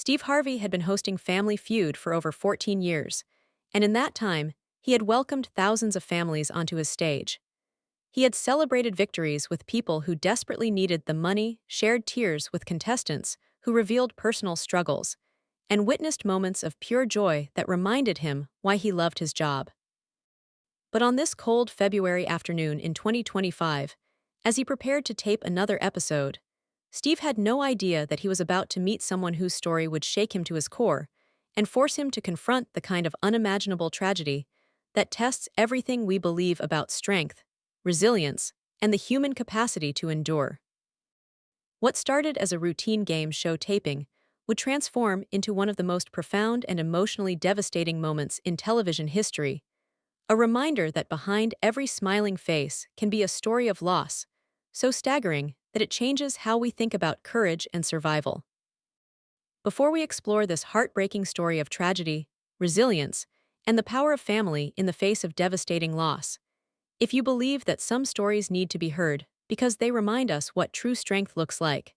Steve Harvey had been hosting Family Feud for over 14 years, and in that time, he had welcomed thousands of families onto his stage. He had celebrated victories with people who desperately needed the money, shared tears with contestants who revealed personal struggles, and witnessed moments of pure joy that reminded him why he loved his job. But on this cold February afternoon in 2025, as he prepared to tape another episode, Steve had no idea that he was about to meet someone whose story would shake him to his core and force him to confront the kind of unimaginable tragedy that tests everything we believe about strength, resilience, and the human capacity to endure. What started as a routine game show taping would transform into one of the most profound and emotionally devastating moments in television history, a reminder that behind every smiling face can be a story of loss, so staggering that it changes how we think about courage and survival. Before we explore this heartbreaking story of tragedy, resilience, and the power of family in the face of devastating loss, if you believe that some stories need to be heard because they remind us what true strength looks like,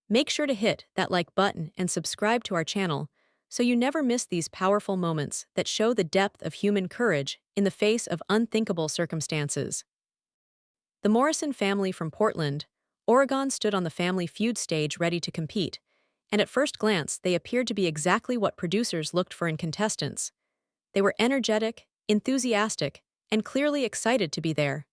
make sure to hit that like button and subscribe to our channel so you never miss these powerful moments that show the depth of human courage in the face of unthinkable circumstances. The Morrison family from Portland, Oregon stood on the Family Feud stage ready to compete, and at first glance they appeared to be exactly what producers looked for in contestants. They were energetic, enthusiastic, and clearly excited to be there.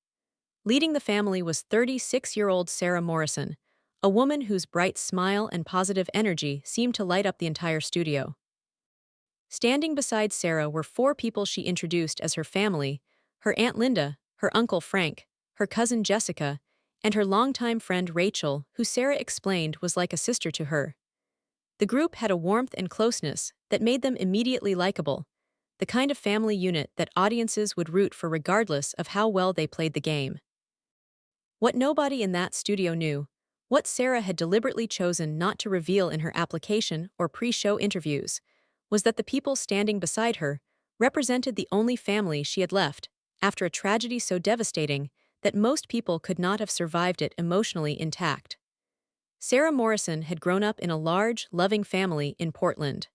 Leading the family was 36-year-old Sarah Morrison, a woman whose bright smile and positive energy seemed to light up the entire studio. Standing beside Sarah were four people she introduced as her family: her Aunt Linda, her Uncle Frank, her cousin Jessica, and her longtime friend Rachel, who Sarah explained was like a sister to her. The group had a warmth and closeness that made them immediately likable, the kind of family unit that audiences would root for regardless of how well they played the game. What nobody in that studio knew, what Sarah had deliberately chosen not to reveal in her application or pre-show interviews, was that the people standing beside her represented the only family she had left after a tragedy so devastating that most people could not have survived it emotionally intact. Sarah Morrison had grown up in a large, loving family in Portland.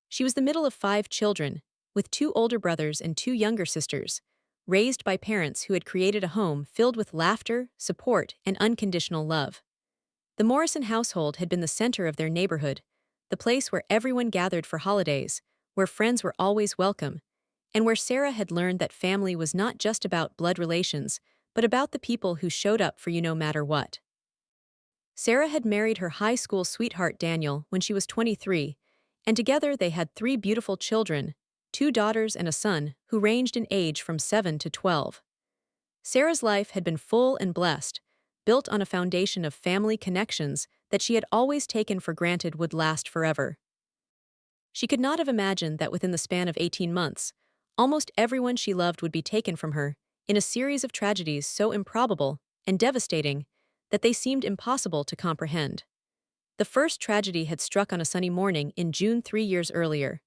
She was the middle of 5 children, with 2 older brothers and 2 younger sisters, raised by parents who had created a home filled with laughter, support, and unconditional love. The Morrison household had been the center of their neighborhood, the place where everyone gathered for holidays, where friends were always welcome, and where Sarah had learned that family was not just about blood relations, but about the people who showed up for you no matter what. Sarah had married her high school sweetheart Daniel when she was 23, and together they had 3 beautiful children, 2 daughters and a son, who ranged in age from 7 to 12. Sarah's life had been full and blessed, built on a foundation of family connections that she had always taken for granted would last forever. She could not have imagined that within the span of 18 months, almost everyone she loved would be taken from her, in a series of tragedies so improbable and devastating that they seemed impossible to comprehend. The first tragedy had struck on a sunny morning in June 3 years earlier.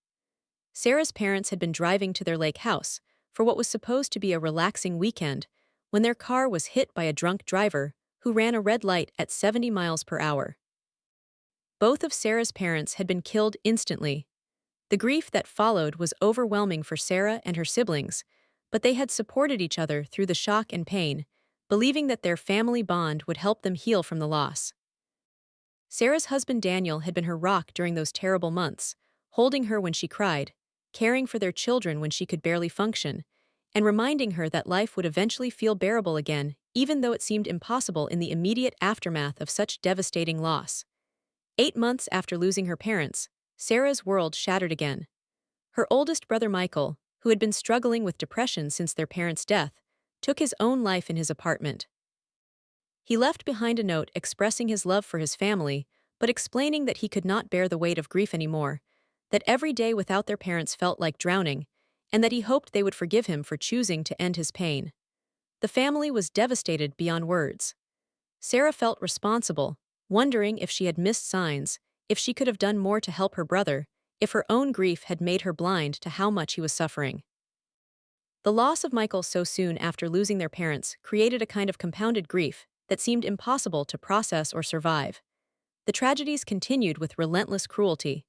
Sarah's parents had been driving to their lake house for what was supposed to be a relaxing weekend when their car was hit by a drunk driver who ran a red light at 70 miles per hour. Both of Sarah's parents had been killed instantly. The grief that followed was overwhelming for Sarah and her siblings, but they had supported each other through the shock and pain, believing that their family bond would help them heal from the loss. Sarah's husband Daniel had been her rock during those terrible months, holding her when she cried, caring for their children when she could barely function, and reminding her that life would eventually feel bearable again, even though it seemed impossible in the immediate aftermath of such devastating loss. 8 months after losing her parents, Sarah's world shattered again. Her oldest brother Michael, who had been struggling with depression since their parents' death, took his own life in his apartment. He left behind a note expressing his love for his family, but explaining that he could not bear the weight of grief anymore, that every day without their parents felt like drowning, and that he hoped they would forgive him for choosing to end his pain. The family was devastated beyond words. Sarah felt responsible, wondering if she had missed signs, if she could have done more to help her brother, if her own grief had made her blind to how much he was suffering. The loss of Michael so soon after losing their parents created a kind of compounded grief that seemed impossible to process or survive. The tragedies continued with relentless cruelty.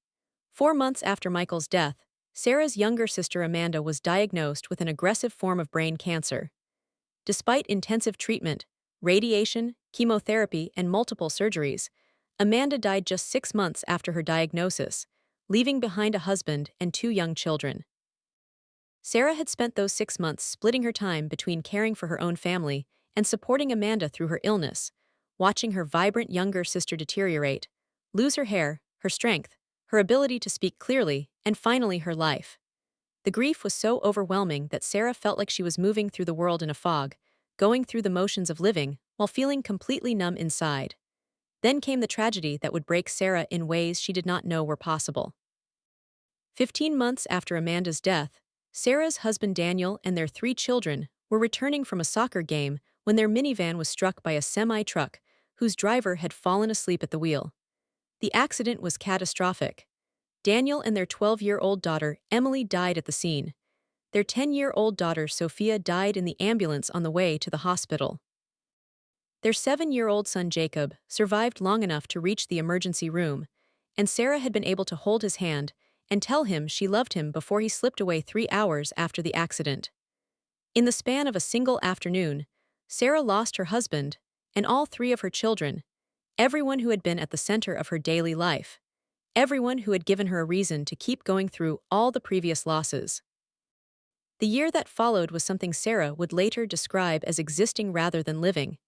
4 months after Michael's death, Sarah's younger sister Amanda was diagnosed with an aggressive form of brain cancer. Despite intensive treatment, radiation, chemotherapy, and multiple surgeries, Amanda died just 6 months after her diagnosis, leaving behind a husband and 2 young children. Sarah had spent those 6 months splitting her time between caring for her own family and supporting Amanda through her illness, watching her vibrant younger sister deteriorate, lose her hair, her strength, her ability to speak clearly, and finally her life. The grief was so overwhelming that Sarah felt like she was moving through the world in a fog, going through the motions of living while feeling completely numb inside. Then came the tragedy that would break Sarah in ways she did not know were possible. 15 months after Amanda's death, Sarah's husband Daniel and their 3 children were returning from a soccer game when their minivan was struck by a semi-truck whose driver had fallen asleep at the wheel. The accident was catastrophic. Daniel and their 12-year-old daughter Emily died at the scene. Their 10-year-old daughter Sophia died in the ambulance on the way to the hospital. Their 7-year-old son Jacob survived long enough to reach the emergency room, and Sarah had been able to hold his hand and tell him she loved him before he slipped away 3 hours after the accident. In the span of a single afternoon, Sarah lost her husband and all 3 of her children, everyone who had been at the center of her daily life, everyone who had given her a reason to keep going through all the previous losses. The year that followed was something Sarah would later describe as existing rather than living.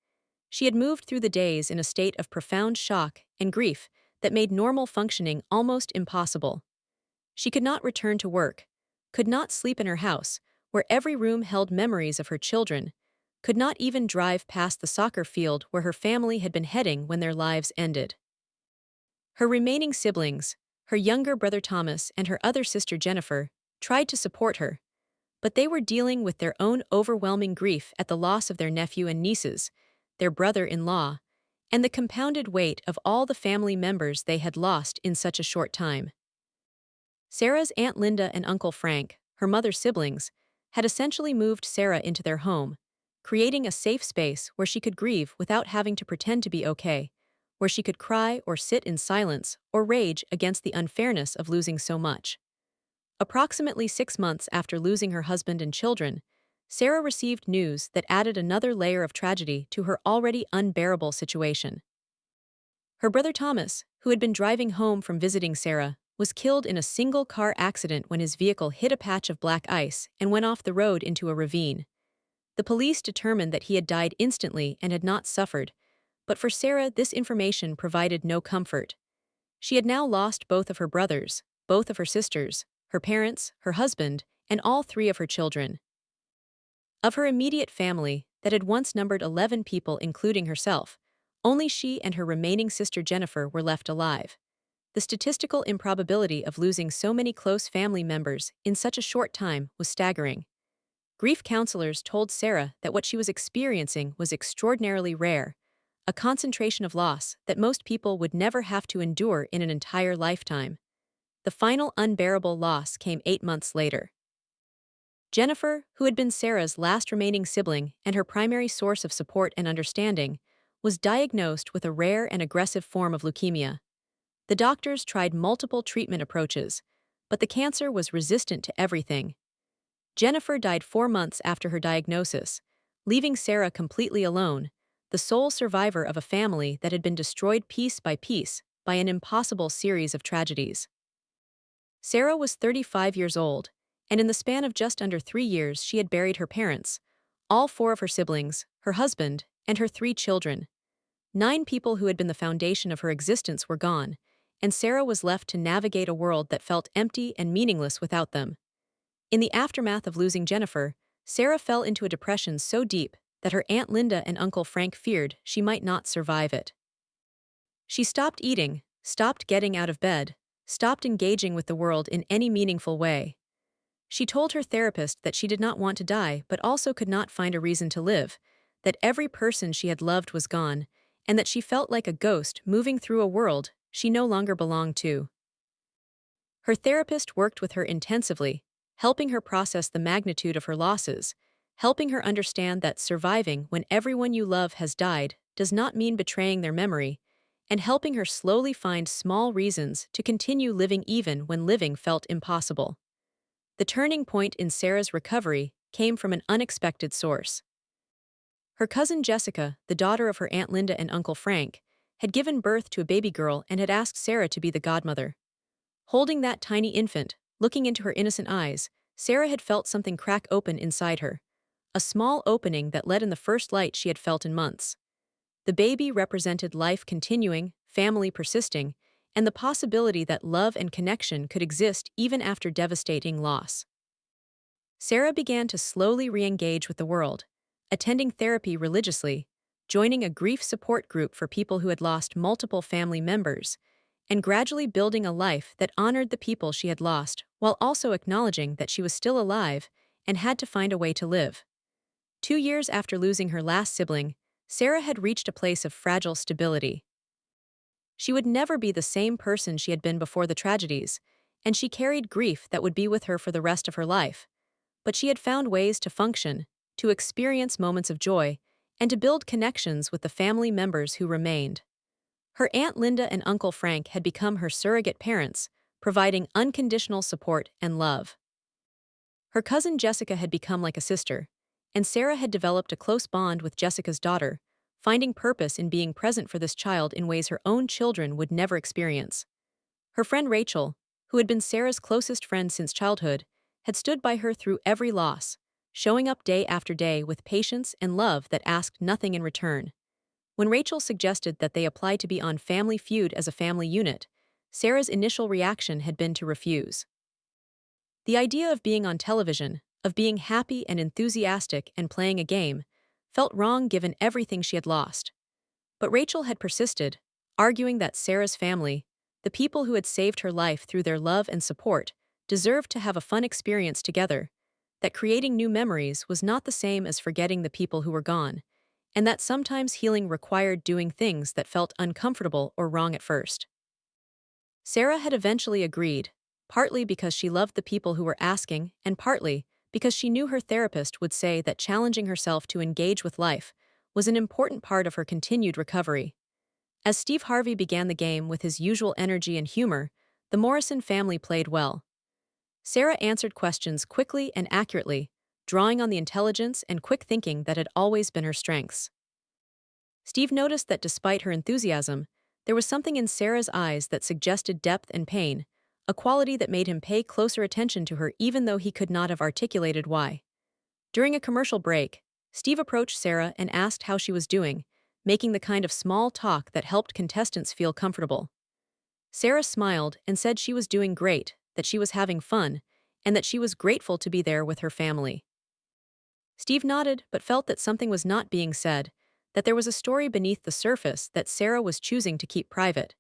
She had moved through the days in a state of profound shock and grief that made normal functioning almost impossible. She could not return to work, could not sleep in her house, where every room held memories of her children, could not even drive past the soccer field where her family had been heading when their lives ended. Her remaining siblings, her younger brother Thomas and her other sister Jennifer, tried to support her, but they were dealing with their own overwhelming grief at the loss of their nephew and nieces, their brother-in-law, and the compounded weight of all the family members they had lost in such a short time. Sarah's Aunt Linda and Uncle Frank, her mother's siblings, had essentially moved Sarah into their home, creating a safe space where she could grieve without having to pretend to be okay, where she could cry or sit in silence or rage against the unfairness of losing so much. Approximately 6 months after losing her husband and children, Sarah received news that added another layer of tragedy to her already unbearable situation. Her brother Thomas, who had been driving home from visiting Sarah, was killed in a single-car accident when his vehicle hit a patch of black ice and went off the road into a ravine. The police determined that he had died instantly and had not suffered, but for Sarah this information provided no comfort. She had now lost both of her brothers, both of her sisters, her parents, her husband, and all 3 of her children. Of her immediate family, that had once numbered 11 people including herself, only she and her remaining sister Jennifer were left alive. The statistical improbability of losing so many close family members in such a short time was staggering. Grief counselors told Sarah that what she was experiencing was extraordinarily rare, a concentration of loss that most people would never have to endure in an entire lifetime. The final unbearable loss came 8 months later. Jennifer, who had been Sarah's last remaining sibling and her primary source of support and understanding, was diagnosed with a rare and aggressive form of leukemia. The doctors tried multiple treatment approaches, but the cancer was resistant to everything. Jennifer died 4 months after her diagnosis, leaving Sarah completely alone, the sole survivor of a family that had been destroyed piece by piece by an impossible series of tragedies. Sarah was 35 years old, and in the span of just under 3 years she had buried her parents, all 4 of her siblings, her husband, and her 3 children. 9 people who had been the foundation of her existence were gone, and Sarah was left to navigate a world that felt empty and meaningless without them. In the aftermath of losing Jennifer, Sarah fell into a depression so deep that her Aunt Linda and Uncle Frank feared she might not survive it. She stopped eating, stopped getting out of bed, stopped engaging with the world in any meaningful way. She told her therapist that she did not want to die but also could not find a reason to live, that every person she had loved was gone, and that she felt like a ghost moving through a world she no longer belonged to. Her therapist worked with her intensively, helping her process the magnitude of her losses, helping her understand that surviving when everyone you love has died does not mean betraying their memory, and helping her slowly find small reasons to continue living even when living felt impossible. The turning point in Sarah's recovery came from an unexpected source. Her cousin Jessica, the daughter of her Aunt Linda and Uncle Frank, had given birth to a baby girl and had asked Sarah to be the godmother. Holding that tiny infant, looking into her innocent eyes, Sarah had felt something crack open inside her. A small opening that let in the first light she had felt in months. The baby represented life continuing, family persisting, and the possibility that love and connection could exist even after devastating loss. Sarah began to slowly re-engage with the world, attending therapy religiously, joining a grief support group for people who had lost multiple family members, and gradually building a life that honored the people she had lost while also acknowledging that she was still alive and had to find a way to live. 2 years after losing her last sibling, Sarah had reached a place of fragile stability. She would never be the same person she had been before the tragedies, and she carried grief that would be with her for the rest of her life. But she had found ways to function, to experience moments of joy, and to build connections with the family members who remained. Her Aunt Linda and Uncle Frank had become her surrogate parents, providing unconditional support and love. Her cousin Jessica had become like a sister, and Sarah had developed a close bond with Jessica's daughter, finding purpose in being present for this child in ways her own children would never experience. Her friend Rachel, who had been Sarah's closest friend since childhood, had stood by her through every loss, showing up day after day with patience and love that asked nothing in return. When Rachel suggested that they apply to be on Family Feud as a family unit, Sarah's initial reaction had been to refuse. The idea of being on television, of being happy and enthusiastic and playing a game, felt wrong given everything she had lost. But Rachel had persisted, arguing that Sarah's family, the people who had saved her life through their love and support, deserved to have a fun experience together, that creating new memories was not the same as forgetting the people who were gone, and that sometimes healing required doing things that felt uncomfortable or wrong at first. Sarah had eventually agreed, partly because she loved the people who were asking, and partly because she knew her therapist would say that challenging herself to engage with life was an important part of her continued recovery. As Steve Harvey began the game with his usual energy and humor, the Morrison family played well. Sarah answered questions quickly and accurately, drawing on the intelligence and quick thinking that had always been her strengths. Steve noticed that despite her enthusiasm, there was something in Sarah's eyes that suggested depth and pain, a quality that made him pay closer attention to her even though he could not have articulated why. During a commercial break, Steve approached Sarah and asked how she was doing, making the kind of small talk that helped contestants feel comfortable. Sarah smiled and said she was doing great, that she was having fun, and that she was grateful to be there with her family. Steve nodded but felt that something was not being said, that there was a story beneath the surface that Sarah was choosing to keep private.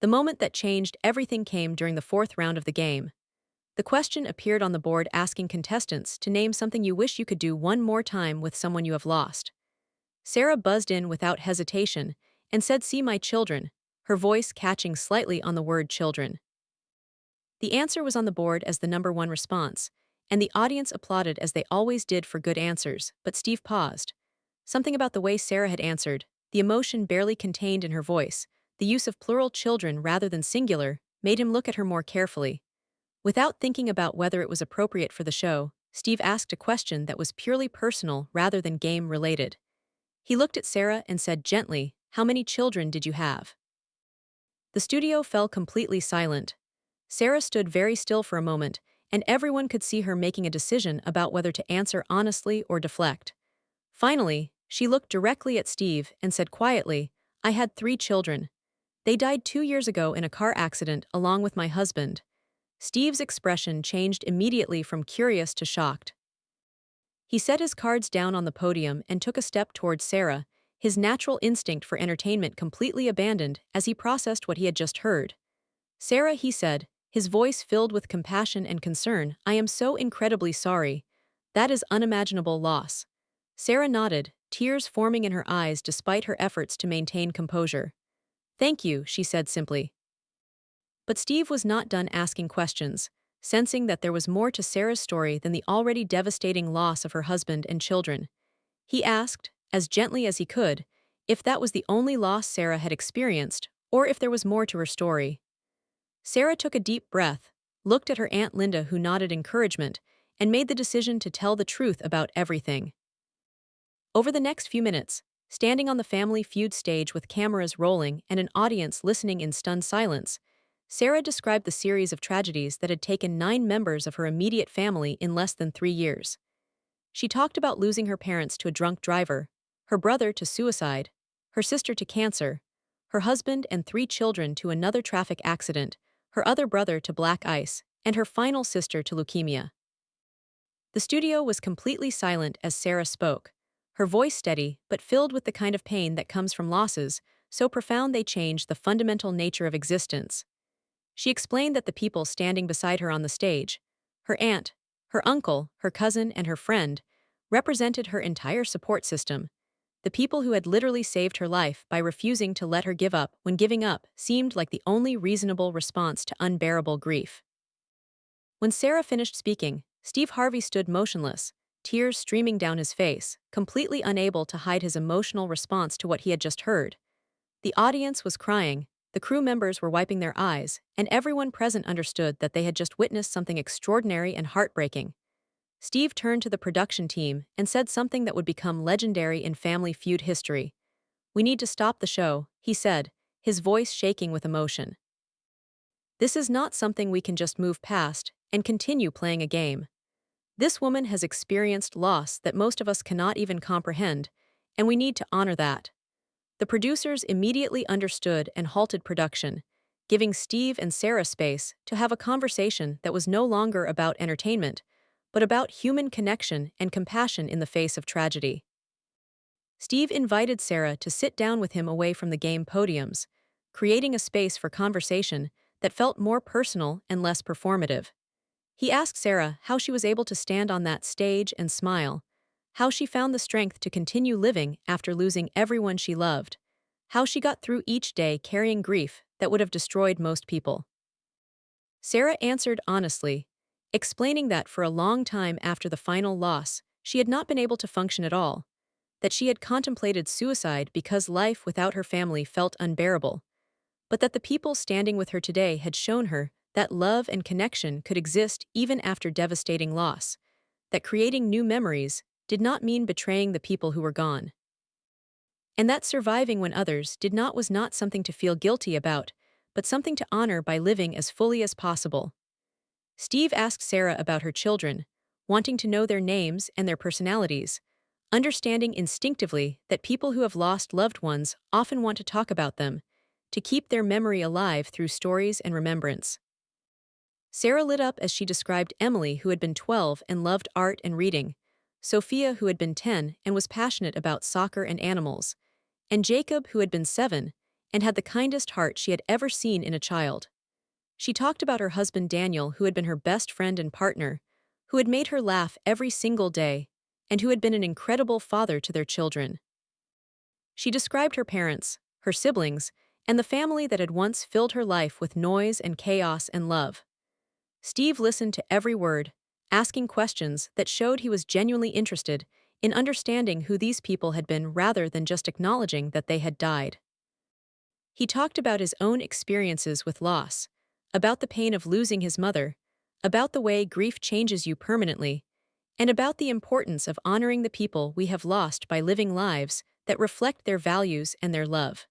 The moment that changed everything came during the fourth round of the game. The question appeared on the board asking contestants to name something you wish you could do one more time with someone you have lost. Sarah buzzed in without hesitation and said, "See my children," her voice catching slightly on the word children. The answer was on the board as the number one response, and the audience applauded as they always did for good answers, but Steve paused. Something about the way Sarah had answered, the emotion barely contained in her voice, the use of plural children rather than singular, made him look at her more carefully. Without thinking about whether it was appropriate for the show, Steve asked a question that was purely personal rather than game-related. He looked at Sarah and said gently, "How many children did you have?" The studio fell completely silent. Sarah stood very still for a moment, and everyone could see her making a decision about whether to answer honestly or deflect. Finally, she looked directly at Steve and said quietly, "I had 3 children. They died 2 years ago in a car accident along with my husband." Steve's expression changed immediately from curious to shocked. He set his cards down on the podium and took a step towards Sarah, his natural instinct for entertainment completely abandoned as he processed what he had just heard. "Sarah," he said, his voice filled with compassion and concern, "I am so incredibly sorry. That is unimaginable loss." Sarah nodded, tears forming in her eyes despite her efforts to maintain composure. "Thank you," she said simply. But Steve was not done asking questions, sensing that there was more to Sarah's story than the already devastating loss of her husband and children. He asked, as gently as he could, if that was the only loss Sarah had experienced, or if there was more to her story. Sarah took a deep breath, looked at her Aunt Linda, who nodded encouragement, and made the decision to tell the truth about everything. Over the next few minutes, standing on the Family Feud stage with cameras rolling and an audience listening in stunned silence, Sarah described the series of tragedies that had taken 9 members of her immediate family in less than 3 years. She talked about losing her parents to a drunk driver, her brother to suicide, her sister to cancer, her husband and 3 children to another traffic accident, her other brother to black ice, and her final sister to leukemia. The studio was completely silent as Sarah spoke, her voice steady but filled with the kind of pain that comes from losses so profound they change the fundamental nature of existence. She explained that the people standing beside her on the stage, her aunt, her uncle, her cousin, and her friend, represented her entire support system, the people who had literally saved her life by refusing to let her give up when giving up seemed like the only reasonable response to unbearable grief. When Sarah finished speaking, Steve Harvey stood motionless, tears streaming down his face, completely unable to hide his emotional response to what he had just heard. The audience was crying, the crew members were wiping their eyes, and everyone present understood that they had just witnessed something extraordinary and heartbreaking. Steve turned to the production team and said something that would become legendary in Family Feud history. "We need to stop the show," he said, his voice shaking with emotion. "This is not something we can just move past and continue playing a game. This woman has experienced loss that most of us cannot even comprehend, and we need to honor that." The producers immediately understood and halted production, giving Steve and Sarah space to have a conversation that was no longer about entertainment, but about human connection and compassion in the face of tragedy. Steve invited Sarah to sit down with him away from the game podiums, creating a space for conversation that felt more personal and less performative. He asked Sarah how she was able to stand on that stage and smile, how she found the strength to continue living after losing everyone she loved, how she got through each day carrying grief that would have destroyed most people. Sarah answered honestly, explaining that for a long time after the final loss, she had not been able to function at all, that she had contemplated suicide because life without her family felt unbearable, but that the people standing with her today had shown her that love and connection could exist even after devastating loss, that creating new memories did not mean betraying the people who were gone, and that surviving when others did not was not something to feel guilty about, but something to honor by living as fully as possible. Steve asked Sarah about her children, wanting to know their names and their personalities, understanding instinctively that people who have lost loved ones often want to talk about them, to keep their memory alive through stories and remembrance. Sarah lit up as she described Emily, who had been 12 and loved art and reading, Sophia, who had been 10 and was passionate about soccer and animals, and Jacob, who had been 7 and had the kindest heart she had ever seen in a child. She talked about her husband Daniel, who had been her best friend and partner, who had made her laugh every single day, and who had been an incredible father to their children. She described her parents, her siblings, and the family that had once filled her life with noise and chaos and love. Steve listened to every word, asking questions that showed he was genuinely interested in understanding who these people had been rather than just acknowledging that they had died. He talked about his own experiences with loss, about the pain of losing his mother, about the way grief changes you permanently, and about the importance of honoring the people we have lost by living lives that reflect their values and their love.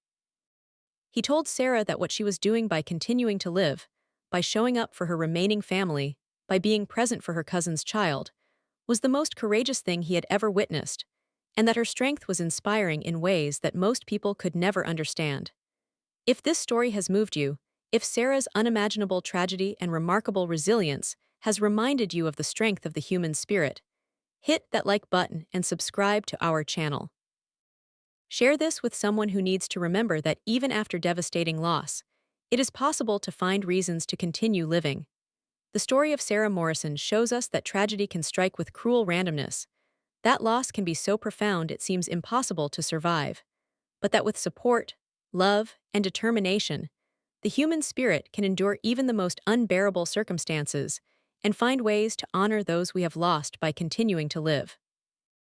He told Sarah that what she was doing by continuing to live, by showing up for her remaining family, by being present for her cousin's child, was the most courageous thing he had ever witnessed, and that her strength was inspiring in ways that most people could never understand. If this story has moved you, if Sarah's unimaginable tragedy and remarkable resilience has reminded you of the strength of the human spirit, hit that like button and subscribe to our channel. Share this with someone who needs to remember that even after devastating loss, it is possible to find reasons to continue living. The story of Sarah Morrison shows us that tragedy can strike with cruel randomness, that loss can be so profound it seems impossible to survive, but that with support, love, and determination, the human spirit can endure even the most unbearable circumstances and find ways to honor those we have lost by continuing to live.